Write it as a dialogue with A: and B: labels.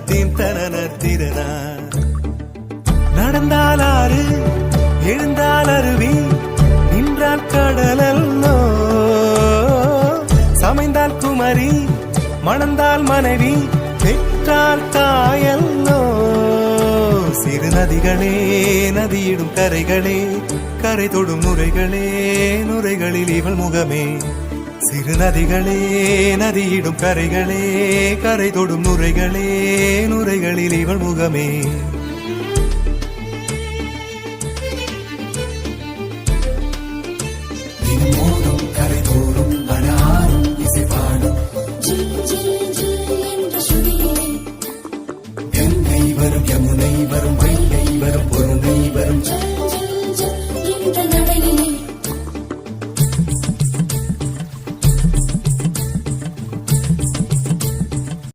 A: Theme தனன திறனா. நடந்தால் ஆறு எழுந்தால் அருவி நின்றால் கடலல்லோ, சமைந்தால் குமரி மணந்தால் மனைவி பெற்றால் தாயல்லோ. சிறு நதிகளே நதியிடும் கரைகளே கரை தொடும் நுரைகளே நுரைகளில் இவள் முகமே. சிறு நதிகளே நதியிடும் கரைகளே கரை தொடும் நுரைகளே நுரைகளில் இவள் முகமே.
B: தினமோதும் கரை தோறும் அனாரும் இசை பாடும் கங்கை வரும் யமுனை வரும் வைகை வரும்